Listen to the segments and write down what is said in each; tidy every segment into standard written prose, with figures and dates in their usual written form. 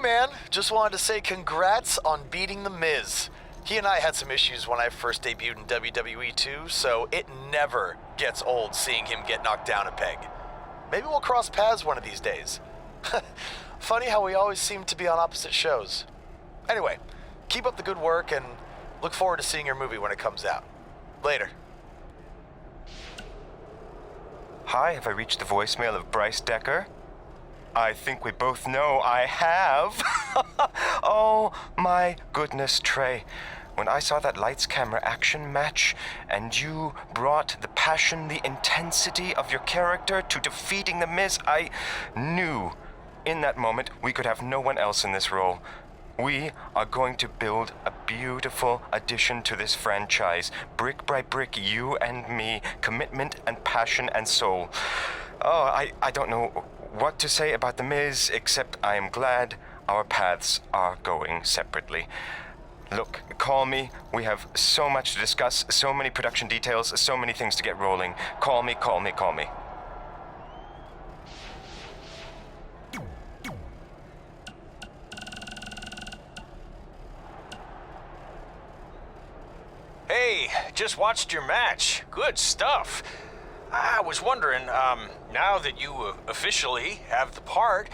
man, just wanted to say congrats on beating The Miz. He and I had some issues when I first debuted in WWE too, so it never gets old seeing him get knocked down a peg. Maybe we'll cross paths one of these days. Funny how we always seem to be on opposite shows. Anyway, keep up the good work and look forward to seeing your movie when it comes out. Later. Hi, have I reached the voicemail of Bryce Decker? I think we both know I have. Oh, my goodness, Trey. When I saw that lights, camera, action match, and you brought the passion, the intensity of your character to defeating The Miz, I knew in that moment we could have no one else in this role. We are going to build a beautiful addition to this franchise. Brick by brick, you and me, commitment and passion and soul. Oh, I don't know what to say about The Miz, except I am glad our paths are going separately. Look, call me. We have so much to discuss, so many production details, so many things to get rolling. Call me, call me, call me. Hey, just watched your match. Good stuff. I was wondering, now that you officially have the part,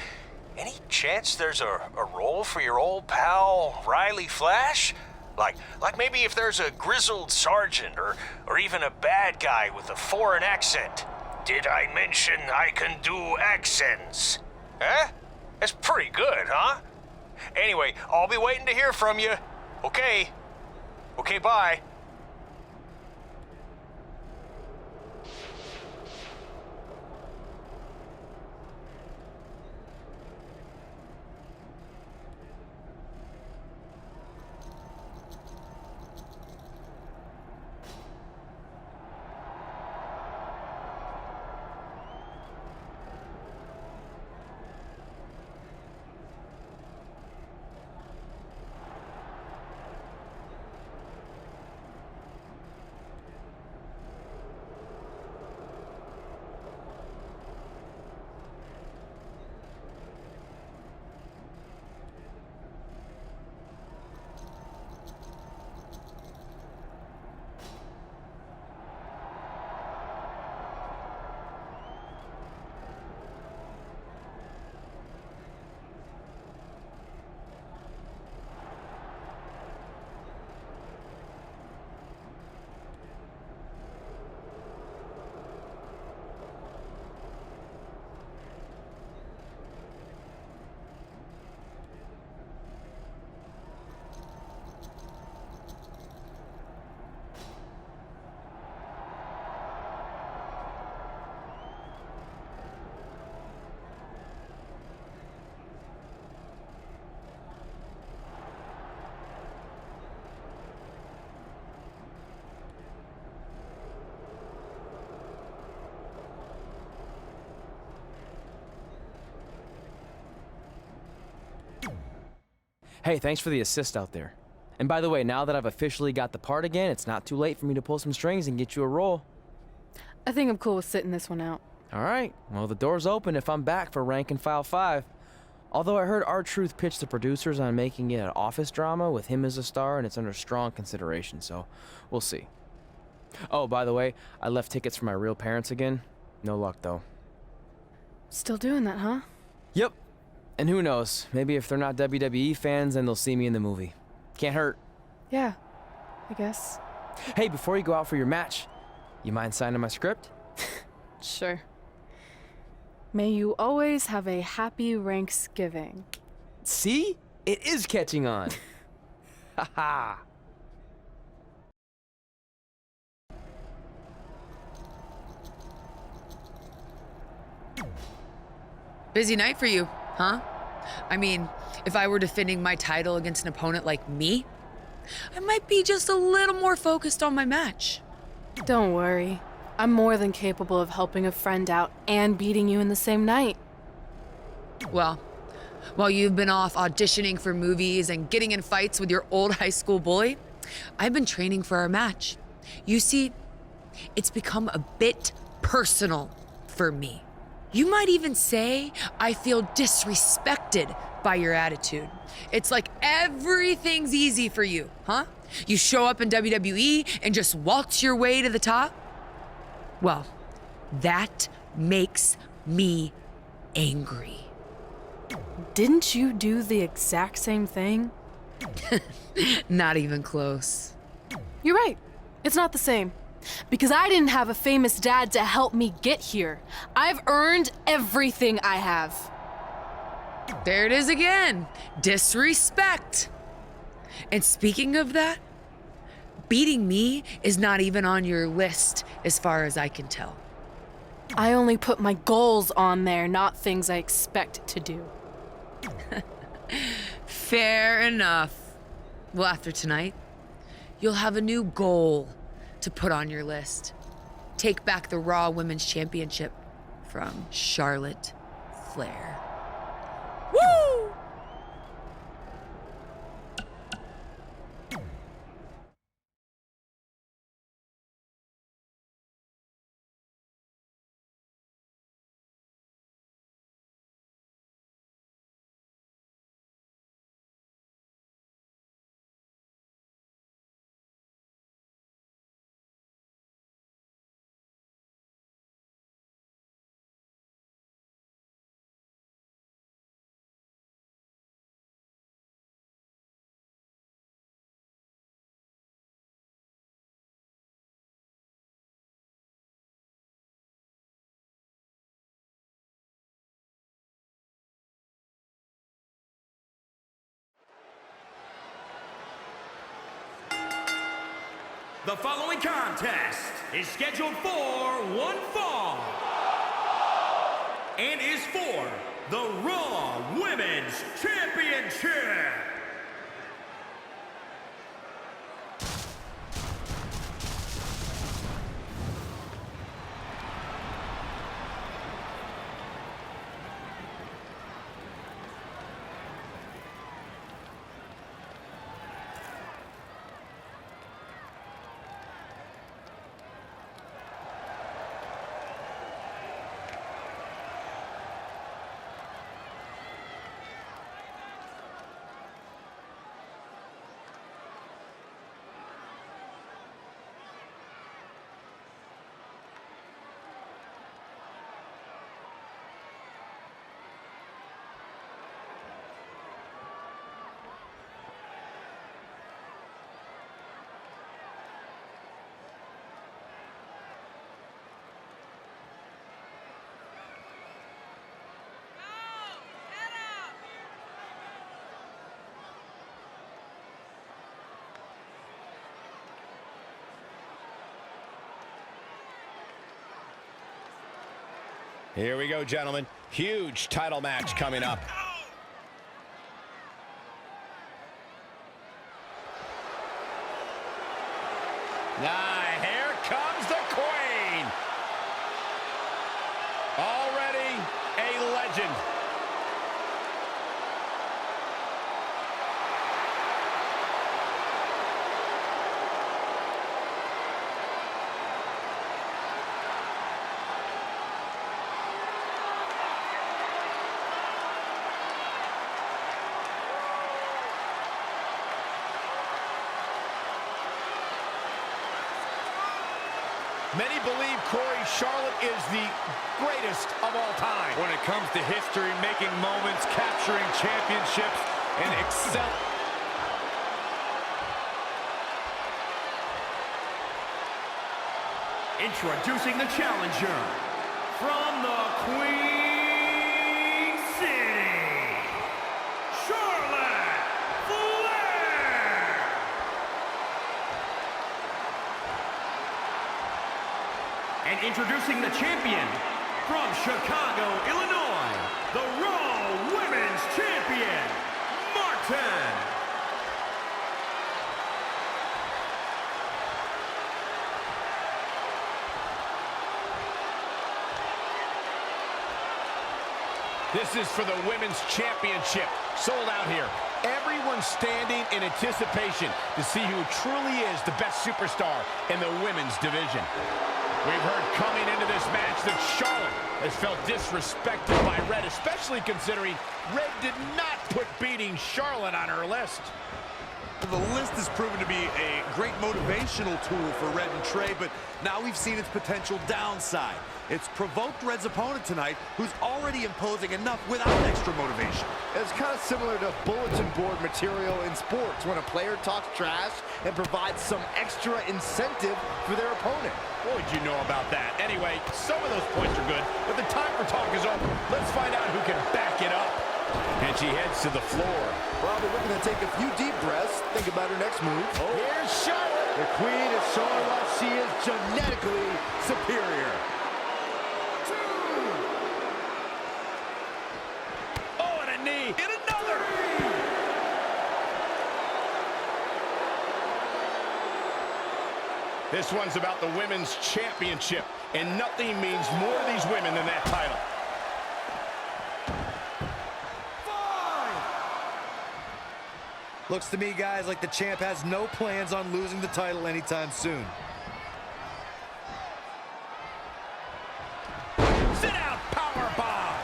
any chance there's a role for your old pal, Riley Flash? Like maybe if there's a grizzled sergeant or even a bad guy with a foreign accent. Did I mention I can do accents? Huh? That's pretty good, huh? Anyway, I'll be waiting to hear from you. Okay. Okay, bye. Hey, thanks for the assist out there. And by the way, now that I've officially got the part again, it's not too late for me to pull some strings and get you a role. I think I'm cool with sitting this one out. All right, well, the door's open if I'm back for Rank and File 5. Although I heard R-Truth pitch the producers on making it an office drama with him as a star, and it's under strong consideration, so we'll see. Oh, by the way, I left tickets for my real parents again. No luck, though. Still doing that, huh? Yep. And who knows, maybe if they're not WWE fans, then they'll see me in the movie. Can't hurt. Yeah, I guess. Hey, before you go out for your match, you mind signing my script? Sure. May you always have a happy Ranksgiving. See? It is catching on. Haha. Busy night for you, huh? I mean, if I were defending my title against an opponent like me, I might be just a little more focused on my match. Don't worry. I'm more than capable of helping a friend out and beating you in the same night. Well, while you've been off auditioning for movies and getting in fights with your old high school bully, I've been training for our match. You see, it's become a bit personal for me. You might even say I feel disrespected by your attitude. It's like everything's easy for you, huh? You show up in WWE and just waltz your way to the top? Well, that makes me angry. Didn't you do the exact same thing? Not even close. You're right. It's not the same. Because I didn't have a famous dad to help me get here. I've earned everything I have. There it is again. Disrespect. And speaking of that, beating me is not even on your list as far as I can tell. I only put my goals on there, not things I expect to do. Fair enough. Well, after tonight, you'll have a new goal to put on your list. Take back the Raw Women's Championship from Charlotte Flair. Woo! The following contest is scheduled for one fall and is for the Raw Women's Championship. Here we go, gentlemen. Huge title match coming up. Now, here comes the Queen. Already a legend. Many believe Corey, Charlotte is the greatest of all time. When it comes to history, making moments, capturing championships, and excel. Introducing the challenger from the Queen City, Charlotte Flair. And introducing the champion from Chicago, Illinois, the Raw Women's Champion, Martin. This is for the Women's Championship. Sold out here. Everyone's standing in anticipation to see who truly is the best superstar in the women's division. We've heard coming into this match that Charlotte has felt disrespected by Red, especially considering Red did not put beating Charlotte on her list. The list has proven to be a great motivational tool for Red and Trey, but now we've seen its potential downside. It's provoked Red's opponent tonight, who's already imposing enough without extra motivation. It's kind of similar to bulletin board material in sports when a player talks trash and provides some extra incentive for their opponent. What would you know about that? Anyway, some of those points are good, but the time for talk is over. Let's find out who can back it up. And she heads to the floor. Probably looking to take a few deep breaths, think about her next move. Oh, here's Charlotte. The queen is showing why she is genetically superior. Oh, and a knee. And another. This one's about the women's championship, and nothing means more to these women than that title. Looks to me, guys, like the champ has no plans on losing the title anytime soon. Sit out, powerbomb.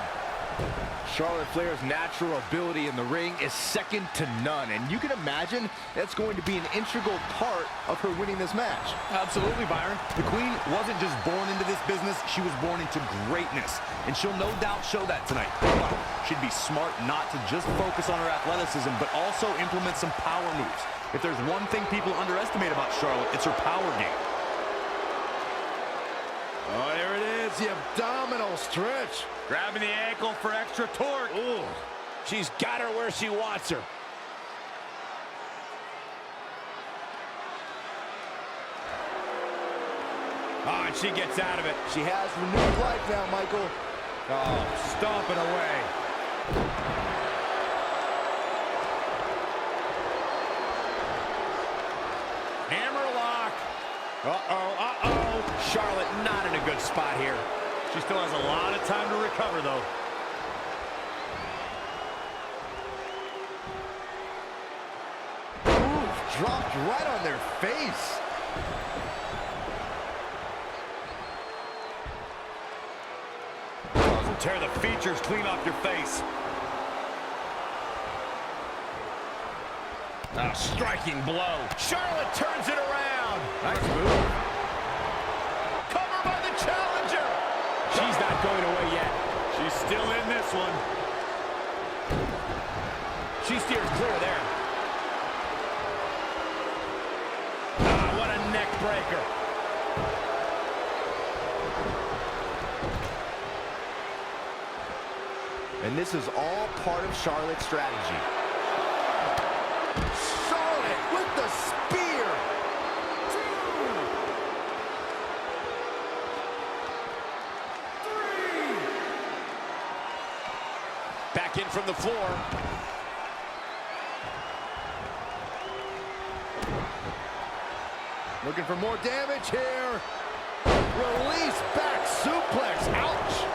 Charlotte Flair's natural ability in the ring is second to none, and you can imagine that's going to be an integral part of her winning this match. Absolutely, Byron. The queen wasn't just born into this business, she was born into greatness. And she'll no doubt show that tonight. But she'd be smart not to just focus on her athleticism, but also implement some power moves. If there's one thing people underestimate about Charlotte, it's her power game. Oh, there it is, the abdominal stretch. Grabbing the ankle for extra torque. Ooh, she's got her where she wants her. Oh, and she gets out of it. She has renewed life now, Michael. Oh, stomping away. Hammerlock. Uh-oh. Charlotte not in a good spot here. She still has a lot of time to recover, though. Ooh, dropped right on their face. Tear the features clean off your face. A striking blow. Charlotte turns it around. Nice move. Cover by the challenger. She's not going away yet. She's still in this one. She steers clear there. Ah, what a neck breaker. And this is all part of Charlotte's strategy. Charlotte with the spear. Back in from the floor. Looking for more damage here. Release back suplex. Ouch.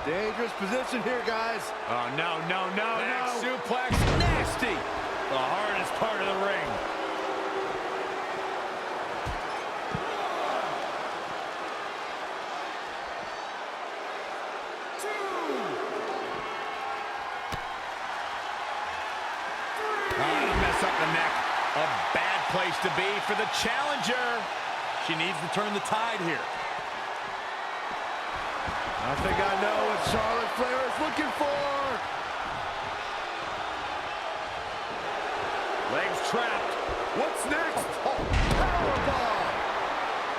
Dangerous position here, guys. Oh, no. Back suplex. Nasty. The hardest part of the ring. Mess up the neck. A bad place to be for the challenger. She needs to turn the tide here. I think I know what Charlotte Flair is looking for. Legs trapped. What's next? Oh, powerbomb.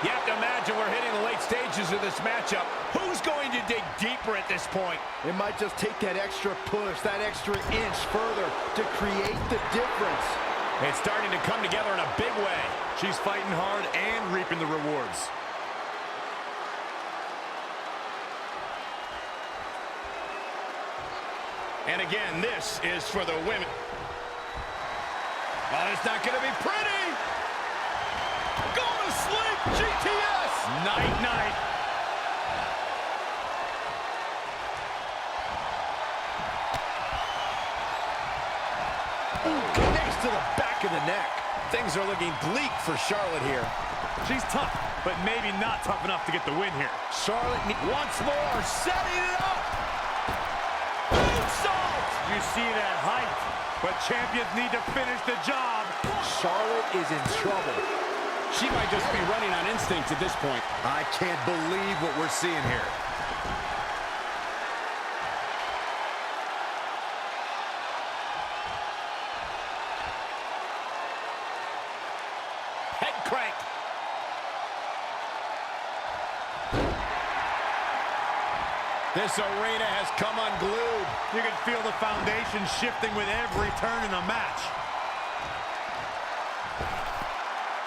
You have to imagine we're hitting the late stages of this matchup. Who's going to dig deeper at this point? It might just take that extra push, that extra inch further to create the difference. It's starting to come together in a big way. She's fighting hard and reaping the rewards. And again, this is for the women. Oh, it's not going to be pretty. Go to sleep, GTS. Night. Ooh, connects to the back of the neck. Things are looking bleak for Charlotte here. She's tough, but maybe not tough enough to get the win here. Charlotte once more setting it up. Moonsault! You see that height, but champions need to finish the job. Charlotte is in trouble. She might just be running on instinct at this point. I can't believe what we're seeing here. Head crank. This arena has come unglued. You can feel the foundation shifting with every turn in the match.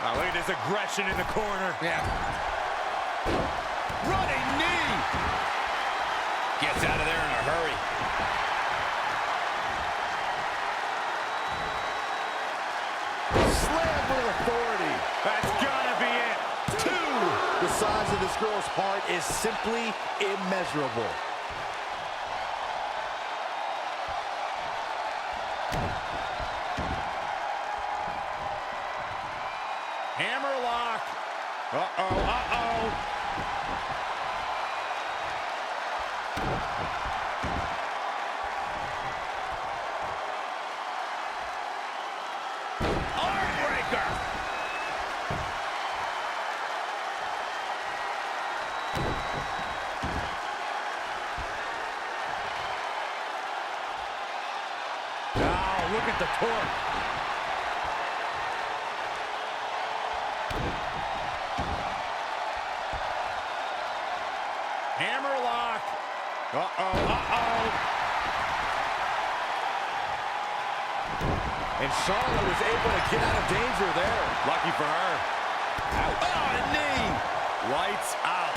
Oh, look at this aggression in the corner. Yeah. Running knee. Gets out of there in a hurry. Slam with authority. That's gotta be it. Two. The size of this girl's heart is simply immeasurable. Hammerlock. Uh-oh, uh-oh. Armbreaker. Now, look at the torque. Hammerlock. Uh-oh, uh-oh. And Charlotte was able to get out of danger there. Lucky for her. Ouch. Oh, a knee. Lights out.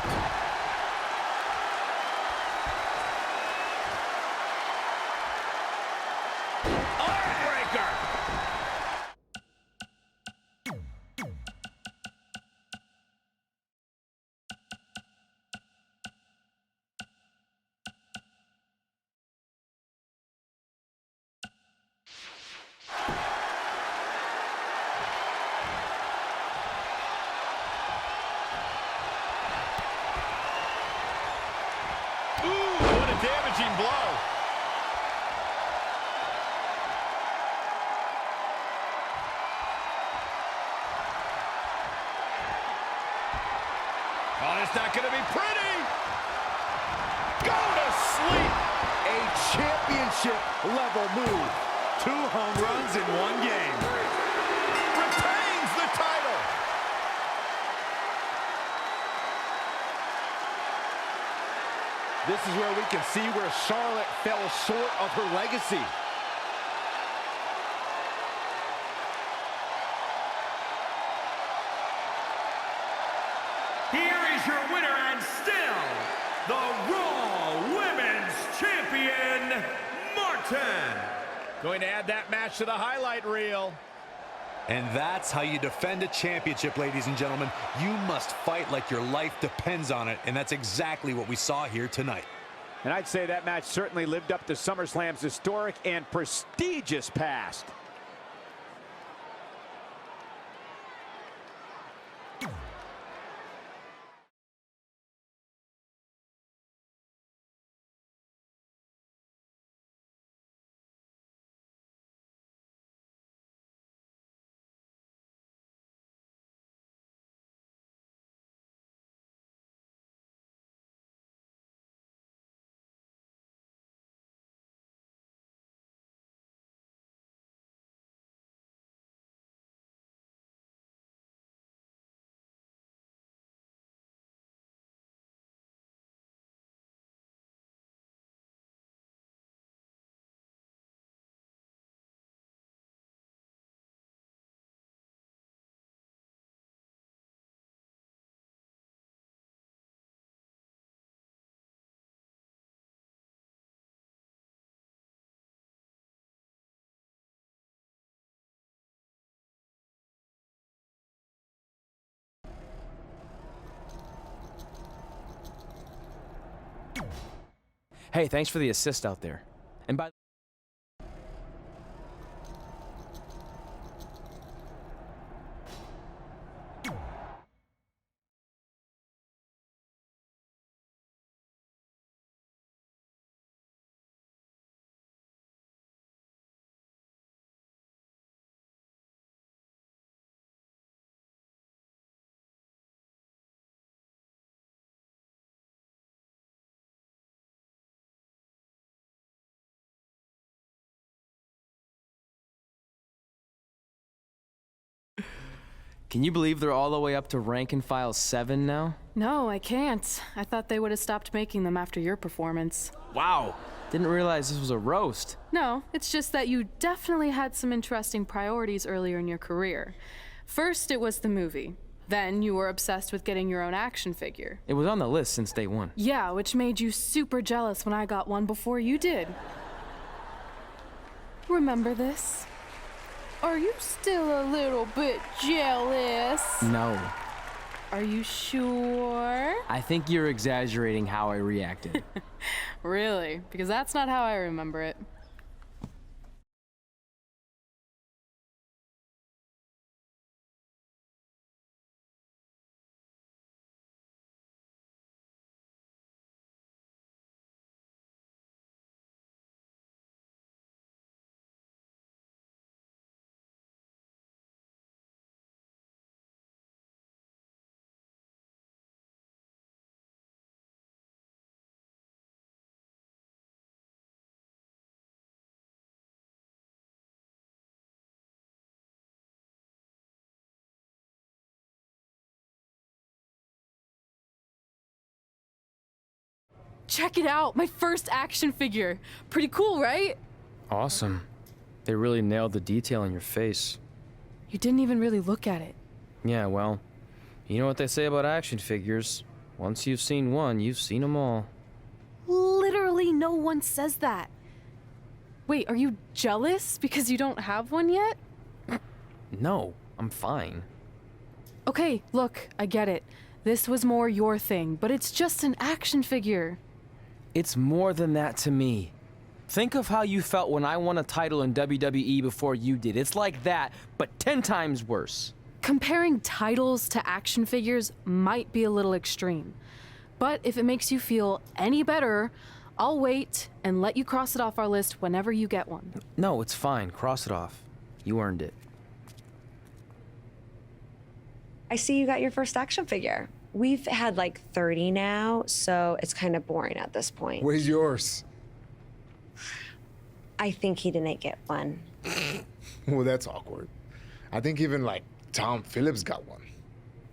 Armbreaker. Ooh, what a damaging blow. Oh, it's not going to be pretty. Go to sleep. A championship level move. 2 home runs in 1 game. Retains the title. This is where we can see where Charlotte fell short of her legacy. Here is your winner and still the Raw Women's Champion, Martin. Going to add that match to the highlight reel. And that's how you defend a championship, ladies and gentlemen. You must fight like your life depends on it, and that's exactly what we saw here tonight. And I'd say that match certainly lived up to SummerSlam's historic and prestigious past. Hey, thanks for the assist out there. And by Can you believe they're all the way up to rank and file 7 now? No, I can't. I thought they would have stopped making them after your performance. Wow. Didn't realize this was a roast. No, it's just that you definitely had some interesting priorities earlier in your career. First, it was the movie. Then you were obsessed with getting your own action figure. It was on the list since day one. Yeah, which made you super jealous when I got one before you did. Remember this? Are you still a little bit jealous? No. Are you sure? I think you're exaggerating how I reacted. Really? Because that's not how I remember it. Check it out, my first action figure. Pretty cool, right? Awesome. They really nailed the detail in your face. You didn't even really look at it. Yeah, well, you know what they say about action figures. Once you've seen one, you've seen them all. Literally no one says that. Wait, are you jealous because you don't have one yet? No, I'm fine. Okay, look, I get it. This was more your thing, but it's just an action figure. It's more than that to me. Think of how you felt when I won a title in WWE before you did. It's like that, but 10 times worse. Comparing titles to action figures might be a little extreme. But if it makes you feel any better, I'll wait and let you cross it off our list whenever you get one. No, it's fine. Cross it off. You earned it. I see you got your first action figure. We've had like 30 now, so it's kind of boring at this point. Where's yours? I think he didn't get one. Well, that's awkward. I think even like Tom Phillips got one.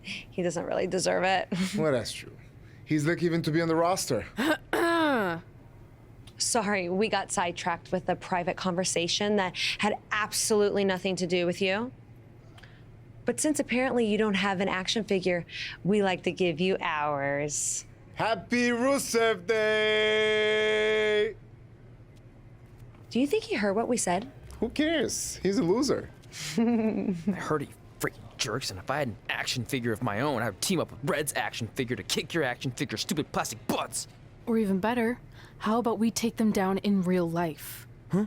He doesn't really deserve it. Well, that's true. He's lucky even to be on the roster. Sorry, we got sidetracked with a private conversation that had absolutely nothing to do with you. But since apparently you don't have an action figure, we like to give you ours. Happy Rusev Day! Do you think he heard what we said? Who cares? He's a loser. I heard you freaking jerks, and if I had an action figure of my own, I would team up with Red's action figure to kick your action figure stupid plastic butts. Or even better, how about we take them down in real life? Huh?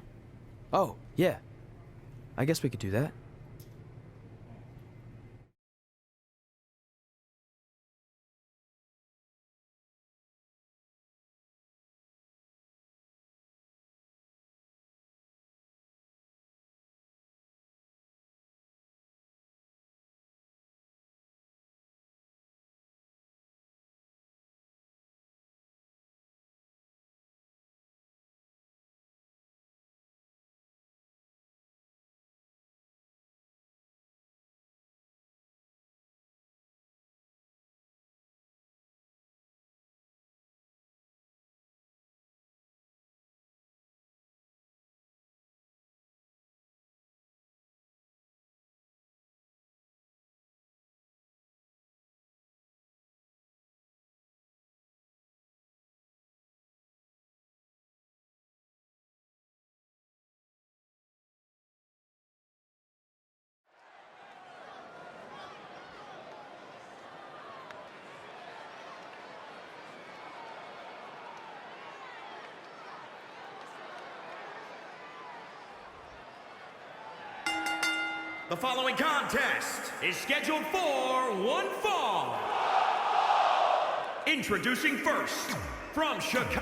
Oh, yeah. I guess we could do that. The following contest is scheduled for one fall. Introducing first, from Chicago.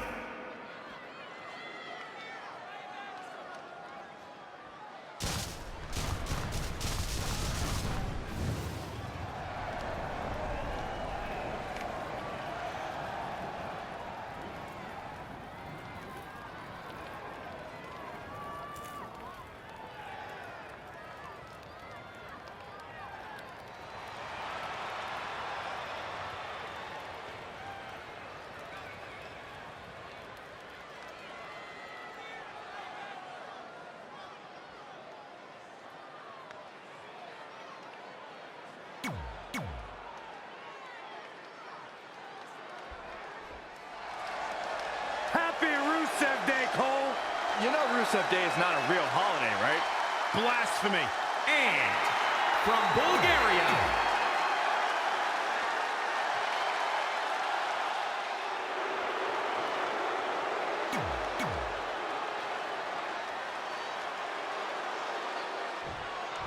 Rusev Day is not a real holiday, right? Blasphemy. And from Bulgaria,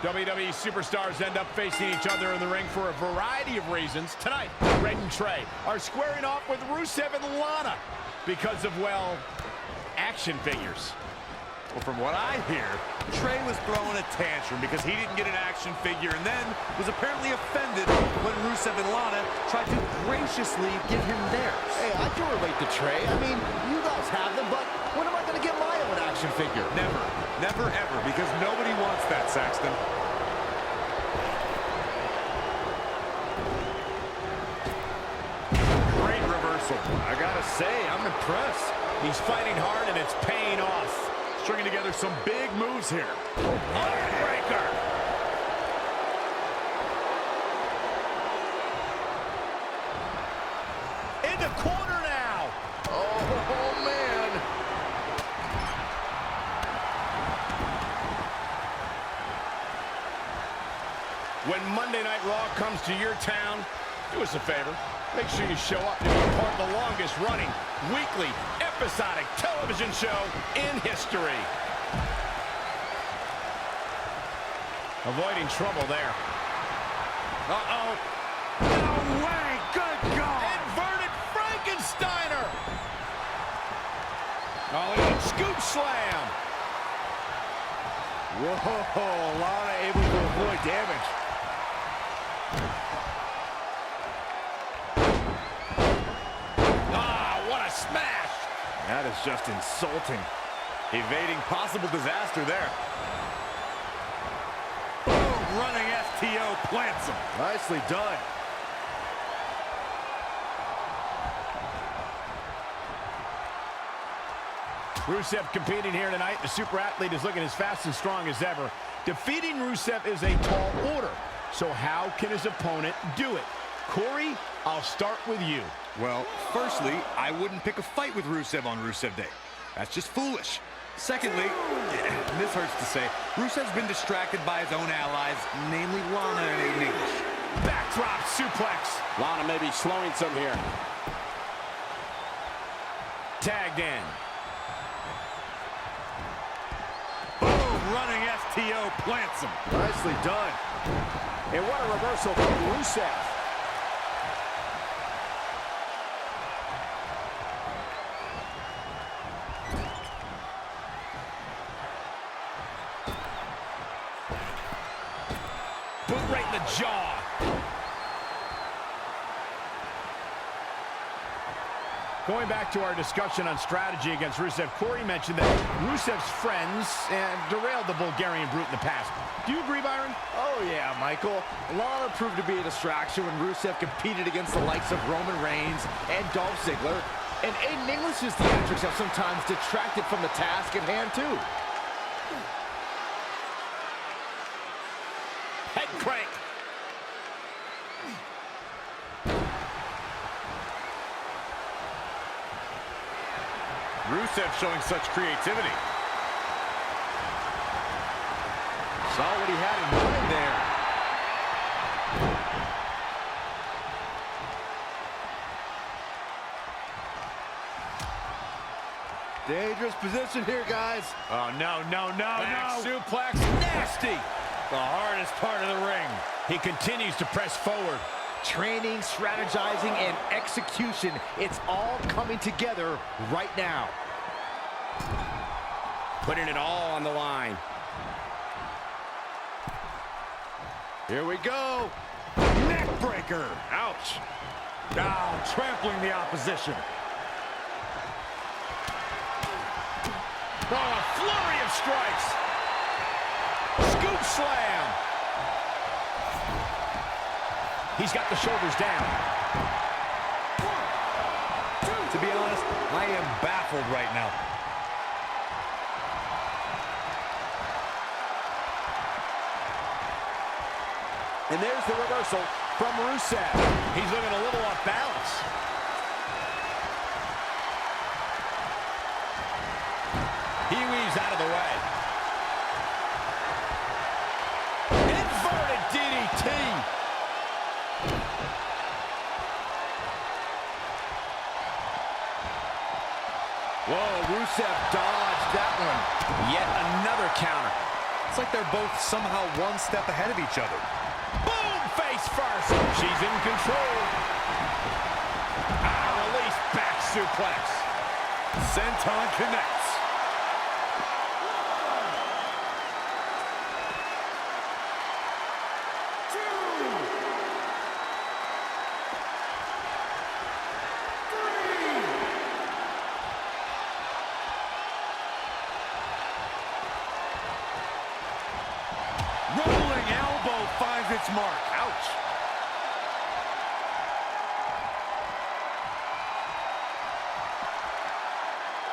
WWE superstars end up facing each other in the ring for a variety of reasons. Tonight, Red and Trey are squaring off with Rusev and Lana because of, well, action figures. Well, from what I hear, Trey was throwing a tantrum because he didn't get an action figure and then was apparently offended when Rusev and Lana tried to graciously give him theirs. Hey, I can relate to Trey. I mean, you guys have them, but when am I going to get my own action figure? Never. Never, ever, because nobody wants that, Saxton. Great reversal. I gotta say, I'm impressed. He's fighting hard and it's paying off. Stringing together some big moves here. Heartbreaker. In the corner now. Oh, man. When Monday Night Raw comes to your town, do us a favor. Make sure you show up to be part of the longest-running, weekly, episodic television show in history. Avoiding trouble there. Uh-oh. No way. Good God. Inverted Frankensteiner. Oh, look at that scoop slam. Whoa, Lana able to avoid damage. What a smash! That is just insulting. Evading possible disaster there. Boom, running FTO plants him. Nicely done. Rusev competing here tonight. The super athlete is looking as fast and strong as ever. Defeating Rusev is a tall order. So how can his opponent do it? Corey, I'll start with you. Well, firstly, I wouldn't pick a fight with Rusev on Rusev Day. That's just foolish. Secondly, and this hurts to say, Rusev's been distracted by his own allies, namely Lana and Aiden English. Backdrop suplex. Lana may be slowing some here. Tagged in. Boom, running FTO plants him. Nicely done. And what a reversal from Rusev. Boot right in the jaw. Going back to our discussion on strategy against Rusev, Corey mentioned that Rusev's friends derailed the Bulgarian Brute in the past. Do you agree, Byron? Oh, yeah, Michael. Lana proved to be a distraction when Rusev competed against the likes of Roman Reigns and Dolph Ziggler. And Aiden English's theatrics have sometimes detracted from the task at hand, too. Head crank. Rusev showing such creativity. Saw what he had in mind there. Dangerous position here, guys. Oh, no, no, no, Back no. suplex, nasty. The hardest part of the ring. He continues to press forward. Training, strategizing, and execution. It's all coming together right now. Putting it all on the line. Here we go. Neck breaker. Ouch. Now trampling the opposition. Oh, a flurry of strikes. Scoop slam. He's got the shoulders down. To be honest, I am baffled right now. And there's the reversal from Rusev. He's looking a little off balance. He weaves out of the way. Inverted DDT. Whoa, Rusev dodged that one. Yet another counter. It's like they're both somehow one step ahead of each other. Boom, face first. She's in control. Release back suplex. Senton connects. Rolling elbow finds its mark. Ouch.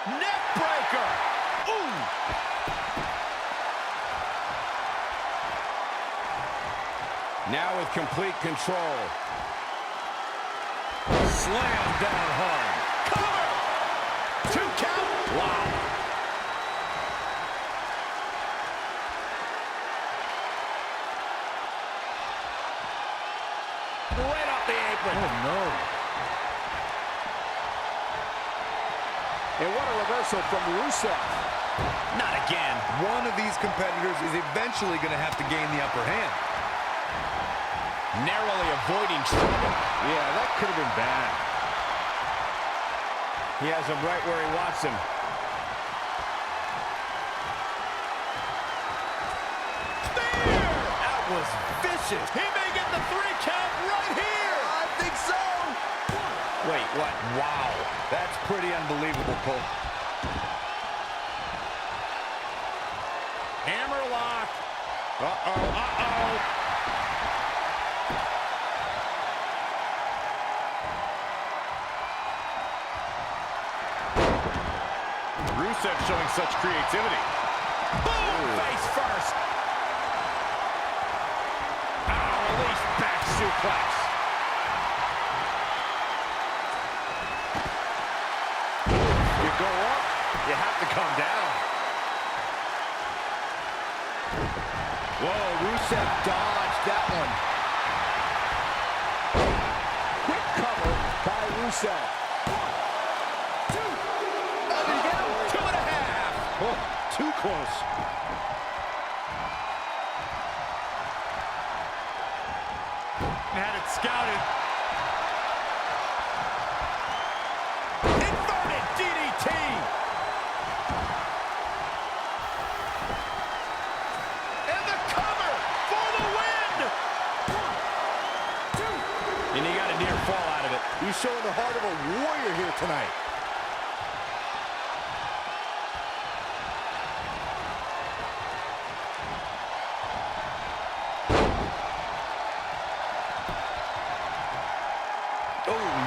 Neck breaker. Ooh. Now with complete control. Slam down hard. Cover. 2 count. Wow. Right off the apron. Oh, no. And what a reversal from Rusev. Not again. One of these competitors is eventually going to have to gain the upper hand. Narrowly avoiding trouble. Yeah, that could have been bad. He has him right where he wants him. Spear! That was vicious. He may get the 3 count right here. I think so. Wait, what? Wow. That's pretty unbelievable, Cole. Hammerlock. Uh-oh, uh-oh. Rusev showing such creativity. Boom! Face first. Release back suplex. You go up, you have to come down. Whoa, Rusev dodged that one. Quick cover by Rusev. 2.5. Oh, too close. Had it scouted. Inverted DDT. And the cover for the win. 1, 2. And he got a near fall out of it. He's showing the heart of a warrior here tonight.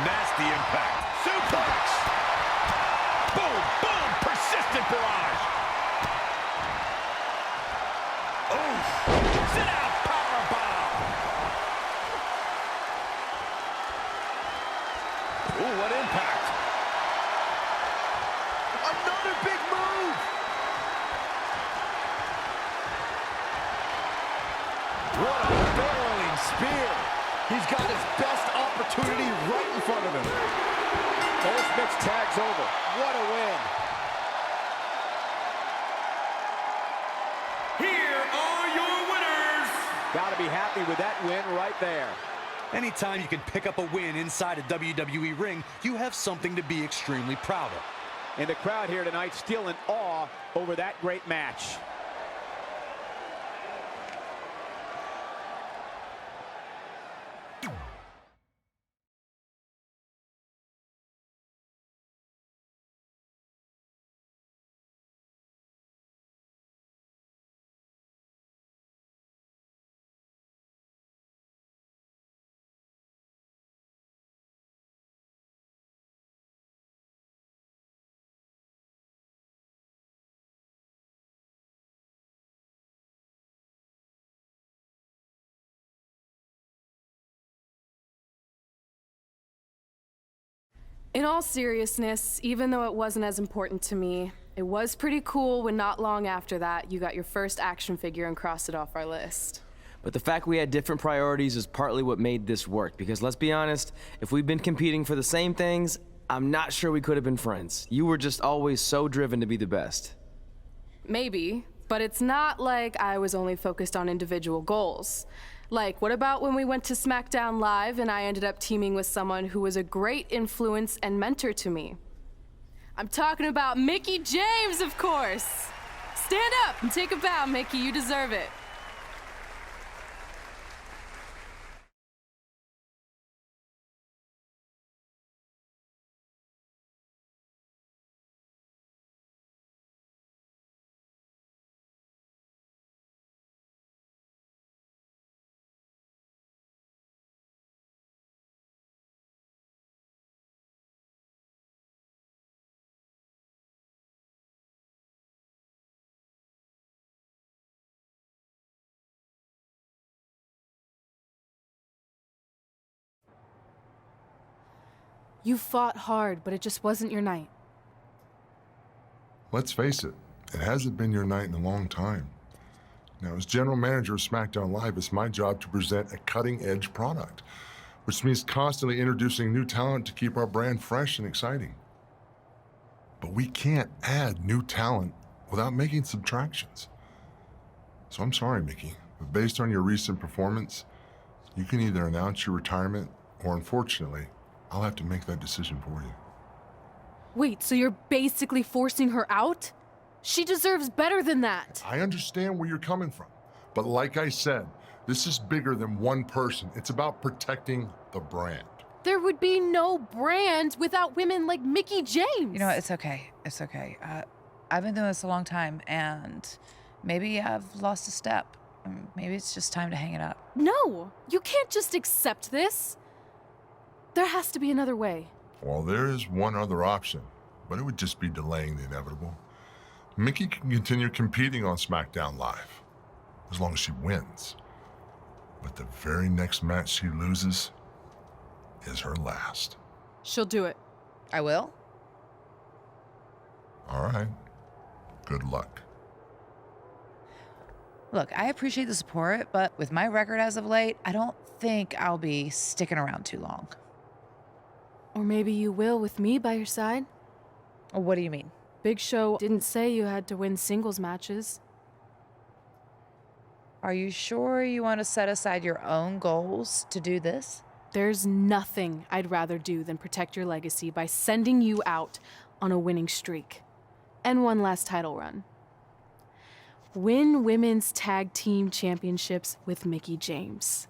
Nasty impact. Suplex. Boom, boom. Persistent barrage. Oof. Sit out. Powerbomb. Ooh, what impact. Another big move. What a barreling spear. He's got his best opportunity right in front of him. First mixed tag's over. What a win. Here are your winners. Got to be happy with that win right there. Anytime you can pick up a win inside a WWE ring, you have something to be extremely proud of. And the crowd here tonight still in awe over that great match. In all seriousness, even though it wasn't as important to me, It was pretty cool when not long after that, you got your first action figure and crossed it off our list. But the fact we had different priorities is partly what made this work, because let's be honest, if we'd been competing for the same things, I'm not sure we could have been friends. You were just always so driven to be the best. Maybe, but it's not like I was only focused on individual goals. Like, what about when we went to SmackDown Live and I ended up teaming with someone who was a great influence and mentor to me? I'm talking about Mickie James, of course! Stand up and take a bow, Mickie, you deserve it. You fought hard, but it just wasn't your night. Let's face it, it hasn't been your night in a long time. Now, as general manager of SmackDown Live, it's my job to present a cutting-edge product, which means constantly introducing new talent to keep our brand fresh and exciting. But we can't add new talent without making subtractions. So I'm sorry, Mickie, but based on your recent performance, you can either announce your retirement or, unfortunately, I'll have to make that decision for you. Wait, so you're basically forcing her out? She deserves better than that. I understand where you're coming from, but like I said, this is bigger than one person. It's about protecting the brand. There would be no brand without women like Mickie James. You know what? It's okay. It's okay. I've been doing this a long time, and maybe I've lost a step. Maybe it's just time to hang it up. No, you can't just accept this. There has to be another way. Well, there is one other option, but it would just be delaying the inevitable. Mickie can continue competing on SmackDown Live, as long as she wins. But the very next match she loses is her last. She'll do it. I will? All right. Good luck. Look, I appreciate the support, but with my record as of late, I don't think I'll be sticking around too long. Or maybe you will with me by your side. What do you mean? Big Show didn't say you had to win singles matches. Are you sure you want to set aside your own goals to do this? There's nothing I'd rather do than protect your legacy by sending you out on a winning streak. And one last title run. Win women's tag team championships with Mickie James.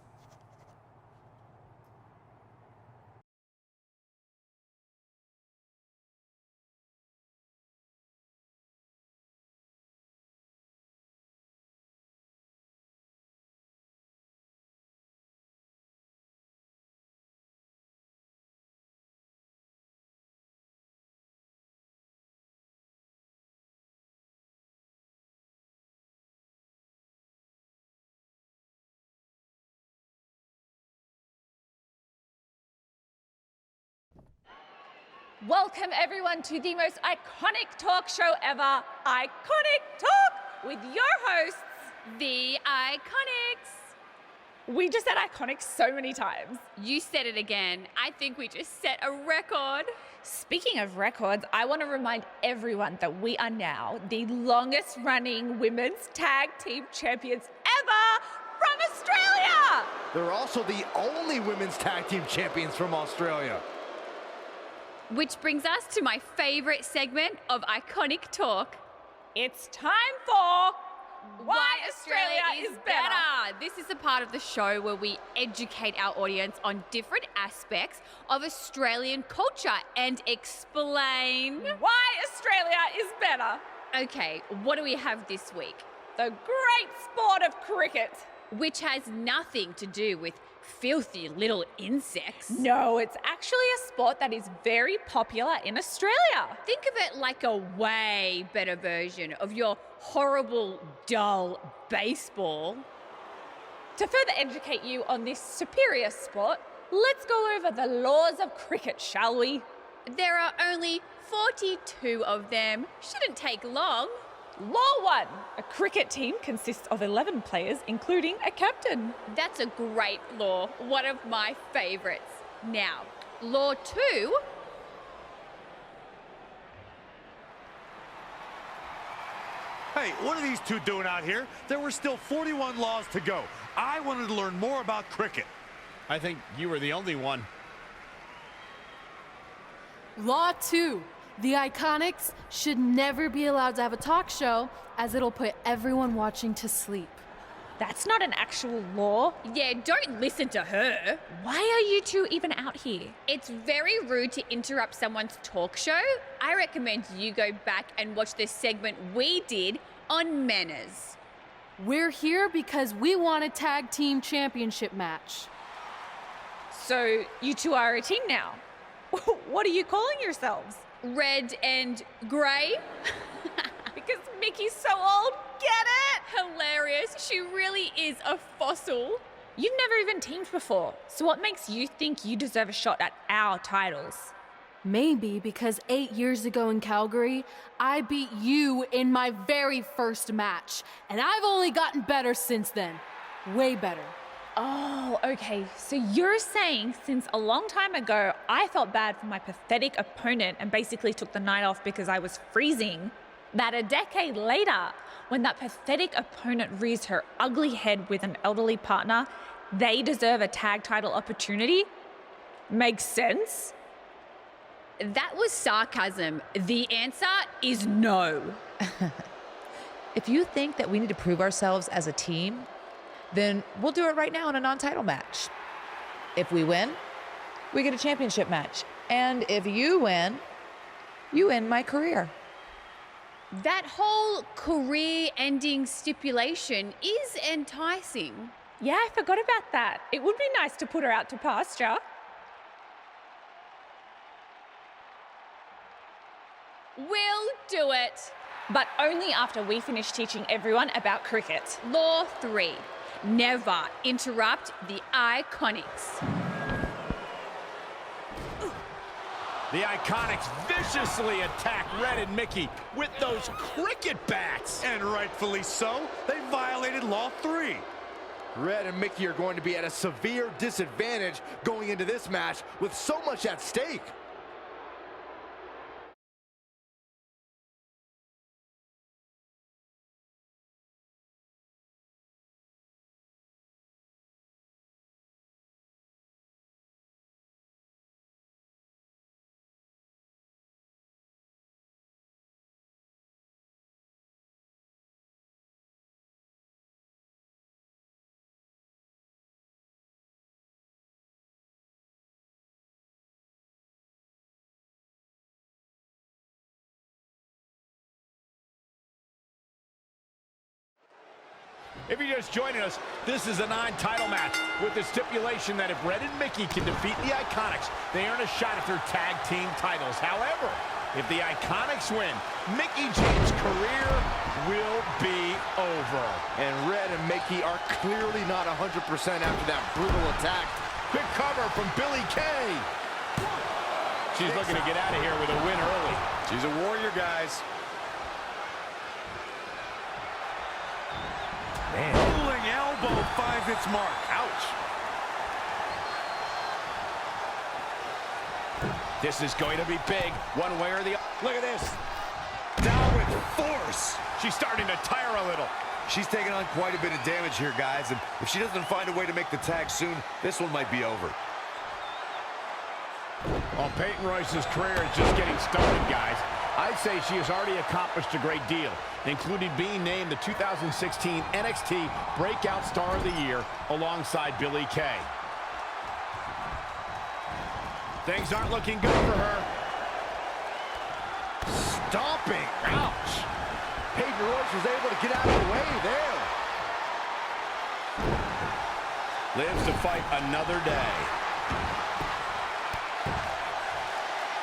Welcome everyone to the most iconic talk show ever, Iconic Talk, with your hosts, The Iconics. We just said iconic so many times. You said it again. I think we just set a record. Speaking of records, I want to remind everyone that we are now the longest running women's tag team champions ever from Australia. They're also the only women's tag team champions from Australia. Which brings us to my favorite segment of Iconic Talk. It's time for Why Australia is Better. This is a part of the show where we educate our audience on different aspects of Australian culture and explain why Australia is better. Okay, what do we have this week? The great sport of cricket. Which has nothing to do with filthy little insects. No, it's actually a sport that is very popular in Australia. Think of it like a way better version of your horrible, dull baseball. To further educate you on this superior sport, let's go over the laws of cricket, shall we? There are only 42 of them. Shouldn't take long. Law 1. A cricket team consists of 11 players, including a captain. That's a great law. One of my favorites. Now, law 2. Hey, what are these two doing out here? There were still 41 laws to go. I wanted to learn more about cricket. I think you were the only one. Law 2. The Iconics should never be allowed to have a talk show, as it'll put everyone watching to sleep. That's not an actual law. Yeah, don't listen to her. Why are you two even out here? It's very rude to interrupt someone's talk show. I recommend you go back and watch the segment we did on manners. We're here because we want a tag team championship match. So you two are a team now. What are you calling yourselves? Red and grey? Because Mickey's so old. Get it? Hilarious. She really is a fossil. You've never even teamed before, so what makes you think you deserve a shot at our titles? Maybe because 8 years ago in Calgary, I beat you in my very first match, and I've only gotten better since then. Way better. Oh, okay. So you're saying since a long time ago, I felt bad for my pathetic opponent and basically took the night off because I was freezing, that a decade later, when that pathetic opponent rears her ugly head with an elderly partner, they deserve a tag title opportunity? Makes sense? That was sarcasm. The answer is no. If you think that we need to prove ourselves as a team, then we'll do it right now in a non-title match. If we win, we get a championship match. And if you win, you end my career. That whole career-ending stipulation is enticing. Yeah, I forgot about that. It would be nice to put her out to pasture. We'll do it. But only after we finish teaching everyone about cricket. Law 3. Never interrupt the Iconics. The Iconics viciously attack Red and Mickey with those cricket bats. And rightfully so. They violated Law 3. Red and Mickey are going to be at a severe disadvantage going into this match with so much at stake. If you're just joining us, this is a non-title match with the stipulation that if Red and Mickey can defeat the Iconics, they earn a shot at their tag team titles. However, if the Iconics win, Mickey James' career will be over. And Red and Mickey are clearly not 100% after that brutal attack. Quick cover from Billie Kay. She's looking to get out of here with a win early. She's a warrior, guys. Rolling elbow finds its mark. Ouch. This is going to be big, one way or the other. Look at this. Down with force. She's starting to tire a little. She's taking on quite a bit of damage here, guys. And if she doesn't find a way to make the tag soon, this one might be over. Well, Peyton Royce's career is just getting started, guys. I'd say she has already accomplished a great deal, including being named the 2016 NXT Breakout Star of the Year alongside Billie Kay. Things aren't looking good for her. Stomping. Ouch. Peyton Royce was able to get out of the way there. Lives to fight another day.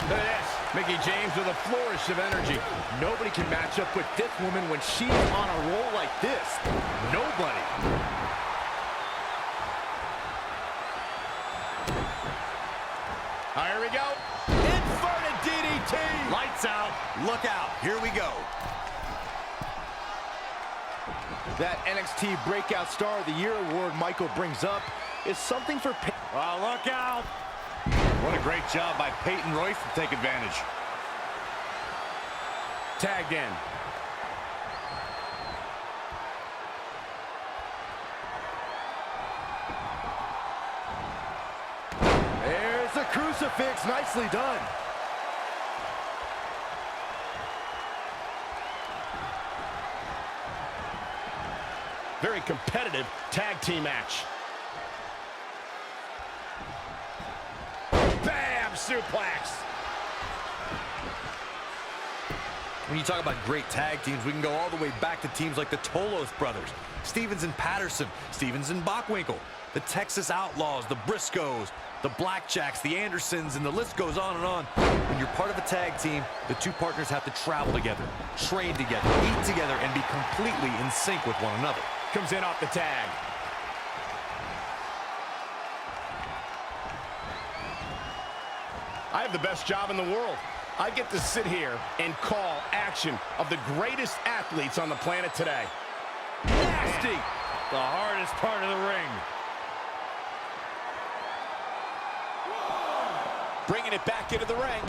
Look at this. Mickey James with a flourish of energy. Nobody can match up with this woman when she's on a roll like this. Nobody. Here we go. Inverted DDT. Lights out. Look out. Here we go. That NXT Breakout Star of the Year award Michael brings up is something for Oh, look out. What a great job by Peyton Royce to take advantage. Tagged in. There's the crucifix. Nicely done. Very competitive tag team match. Bam! Suplex. When you talk about great tag teams, we can go all the way back to teams like the Tolos brothers, Stevens and Patterson, Stevens and Bockwinkel, the Texas Outlaws, the Briscoes, the Blackjacks, the Andersons, and the list goes on and on. When you're part of a tag team, the two partners have to travel together, train together, eat together, and be completely in sync with one another. Comes in off the tag. I have the best job in the world. I get to sit here and call action of the greatest athletes on the planet today. Nasty! The hardest part of the ring. Bringing it back into the ring.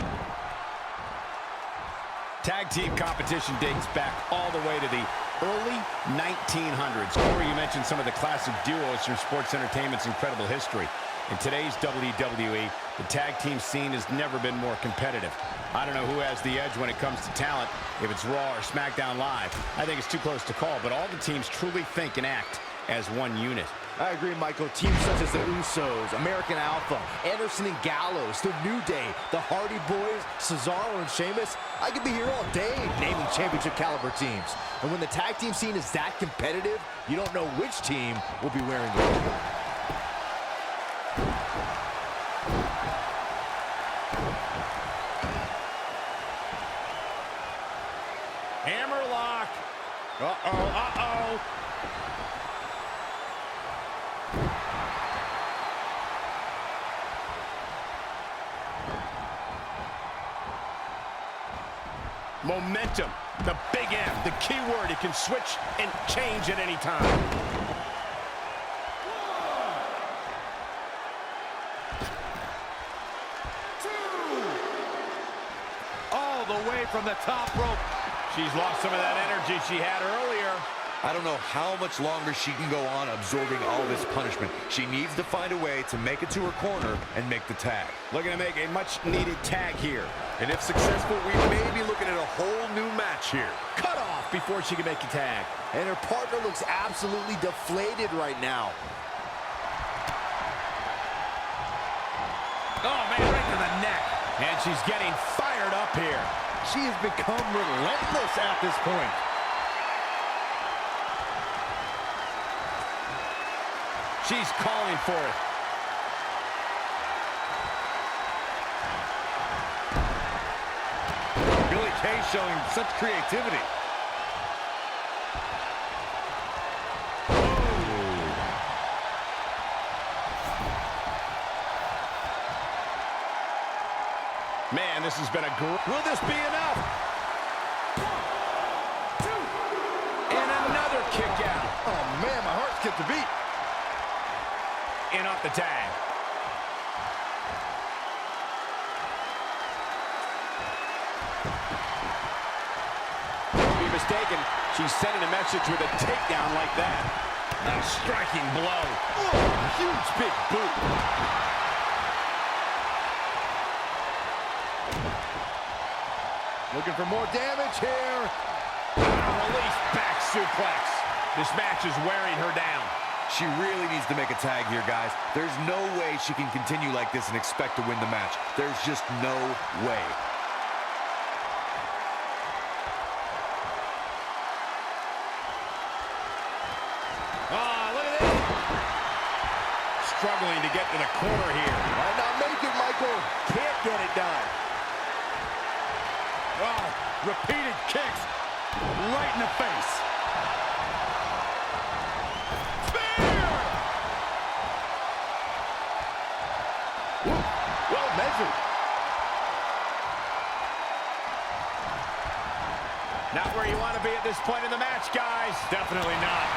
Tag team competition dates back all the way to the early 1900s. Corey, you mentioned some of the classic duos from sports entertainment's incredible history. In today's WWE, the tag team scene has never been more competitive. I don't know who has the edge when it comes to talent, if it's Raw or SmackDown Live. I think it's too close to call, but all the teams truly think and act as one unit. I agree, Michael. Teams such as the Usos, American Alpha, Anderson and Gallows, The New Day, the Hardy Boys, Cesaro and Sheamus. I could be here all day naming championship caliber teams. And when the tag team scene is that competitive, you don't know which team will be wearing the purple. Hammerlock. Uh-oh. Momentum, the big M, the key word. It can switch and change at any time. All the way from the top rope. She's lost some of that energy she had earlier. I don't know how much longer she can go on absorbing all this punishment. She needs to find a way to make it to her corner and make the tag. Looking to make a much-needed tag here. And if successful, we may be looking at a whole new match here. Cut off before she can make a tag. And her partner looks absolutely deflated right now. Oh, man, right to the neck. And she's getting fired up here. She has become relentless at this point. She's calling for it. Billie Kay showing such creativity. Man, this has been a great... Will this be enough? 1, 2, and another kick out. Oh, man, my heart skipped a beat. In off the tag. Don't be mistaken, she's sending a message with a takedown like that. A striking blow. Oh, huge big boot. Looking for more damage here. Release back suplex. This match is wearing her down. She really needs to make a tag here, guys. There's no way she can continue like this and expect to win the match. There's just no way. Oh, look at this. Struggling to get to the corner here. Might not make it, Michael. Can't get it done. Oh, repeated kicks right in the face. Well desert. Not where you want to be at this point in the match, guys. Definitely not.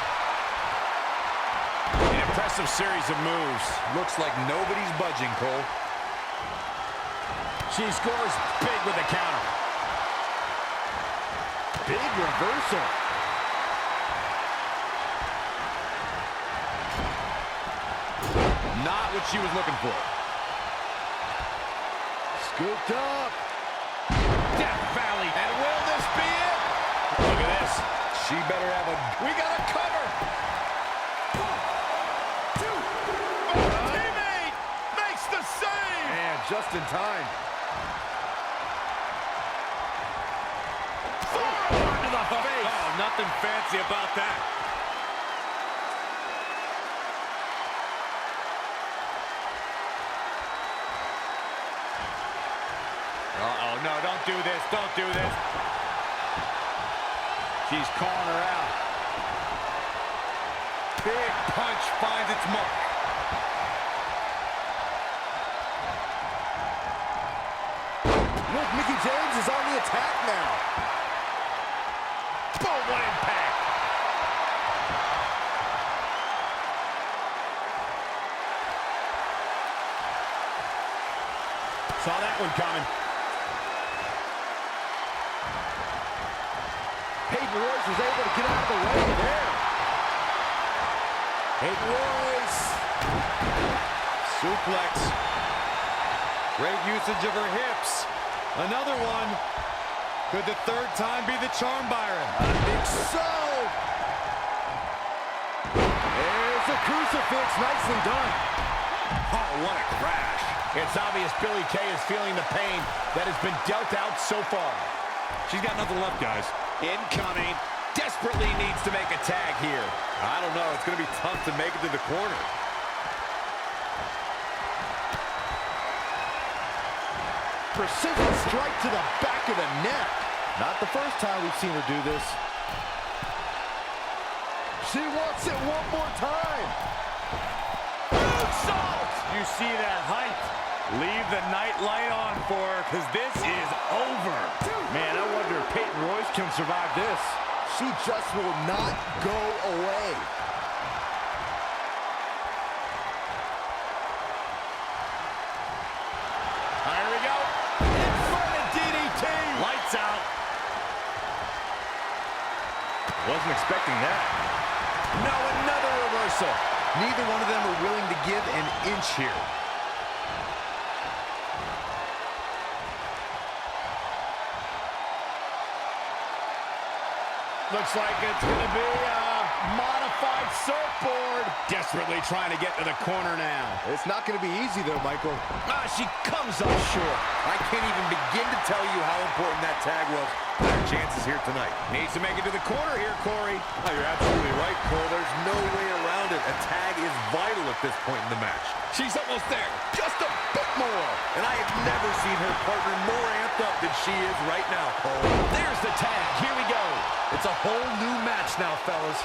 An impressive series of moves. Looks like nobody's budging, Cole. She scores big with the counter. Big reversal. Not what she was looking for. Scooped up. Death Valley. And will this be it? Look at this. She better have a... We got a cover. Teammate makes the save. And just in time. Forearm to the face. Oh, nothing fancy about that. Uh-oh, no, don't do this. Don't do this. She's calling her out. Big punch finds its mark. Look, Mickie James is on the attack now. Boom, what impact. Saw that one coming. Peyton Royce was able to get out of the way there. Peyton Royce. Suplex. Great usage of her hips. Another one. Could the third time be the charm, Byron? I think so. There's a crucifix. Nicely done. Oh, what a crash. It's obvious Billie Kay is feeling the pain that has been dealt out so far. She's got nothing left, guys. Incoming. Desperately needs to make a tag here. I don't know. It's going to be tough to make it to the corner. Precision strike to the back of the neck. Not the first time we've seen her do this. She wants it one more time. Moonsault! You see that height? Leave the night light on for her, because this is over. Man, I wonder if Peyton Royce can survive this. She just will not go away. Here we go. In front of DDT. Lights out. Wasn't expecting that. No, another reversal. Neither one of them are willing to give an inch here. Looks like it's going to be a modified surfboard. Desperately trying to get to the corner now. It's not going to be easy, though, Michael. She comes up short. I can't even begin to tell you how important that tag was for their chances here tonight. Needs to make it to the corner here, Corey. Oh, you're absolutely right, Cole. There's no way around it. A tag is vital at this point in the match. She's almost there. Just a bit more. And I have never seen her partner more amped up than she is right now, Cole. There's the tag. Here we go. It's a whole new match now, fellas.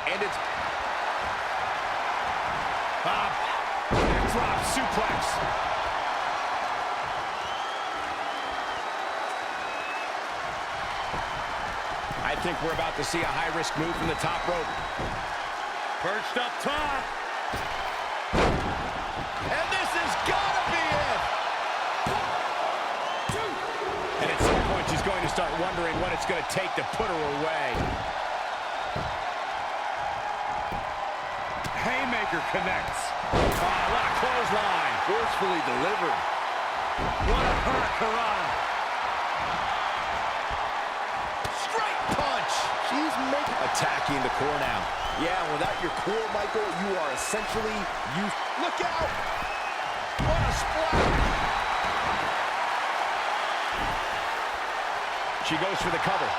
And it's... drop suplex. I think we're about to see a high-risk move from the top rope. Perched up top. And this has got to be it. And at some point, she's going to start wondering what it's going to take to put her away. Haymaker connects. Oh, what a clothesline. Forcefully delivered. What a hurricanrana. Straight punch. She's attacking the core now. Yeah, without your core, Michael, you are essentially Look out! What a splash. She goes for the cover.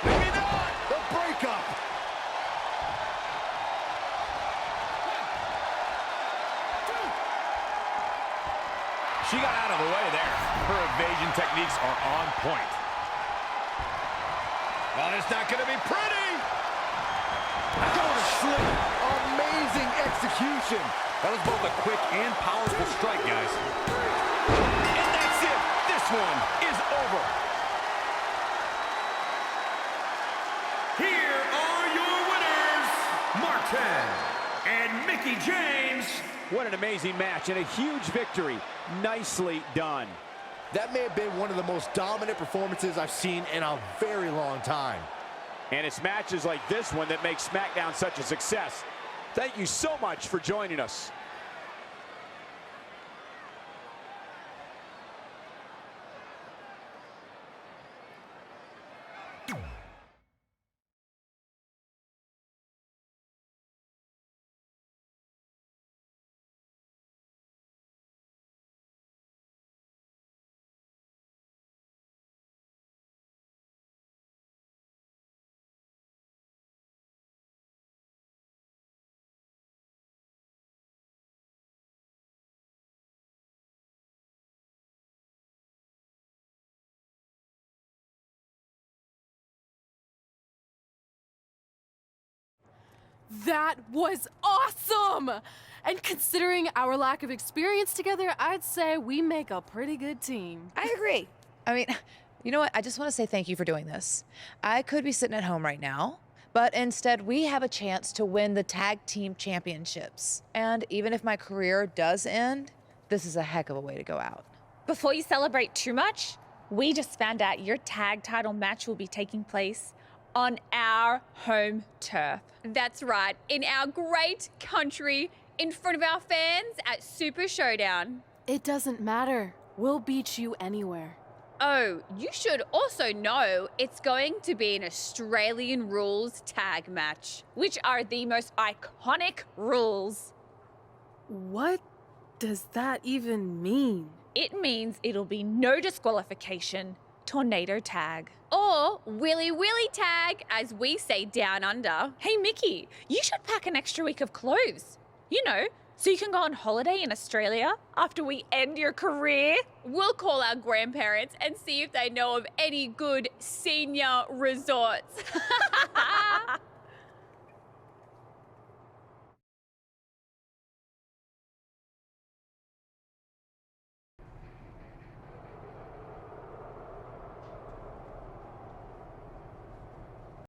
Maybe not. The breakup. She got out of the way there. Her evasion techniques are on point. Well, it's not going to be pretty. Go to sleep. Amazing execution. That was both a quick and powerful strike, guys. And that's it. This one is over. Here are your winners, Martin and Mickie James. What an amazing match and a huge victory. Nicely done. That may have been one of the most dominant performances I've seen in a very long time. And it's matches like this one that make SmackDown such a success. Thank you so much for joining us. That was awesome! And considering our lack of experience together, I'd say we make a pretty good team. I agree. I mean, you know what? I just want to say thank you for doing this. I could be sitting at home right now, but instead we have a chance to win the tag team championships. And even if my career does end, this is a heck of a way to go out. Before you celebrate too much, we just found out your tag title match will be taking place on our home turf. That's right, in our great country, in front of our fans at Super Showdown. It doesn't matter. We'll beat you anywhere. Oh, you should also know it's going to be an Australian rules tag match, which are the most iconic rules. What does that even mean? It means it'll be no disqualification, tornado tag. Or Willy Willy tag, as we say down under. Hey, Mickie, you should pack an extra week of clothes. You know, so you can go on holiday in Australia after we end your career. We'll call our grandparents and see if they know of any good senior resorts.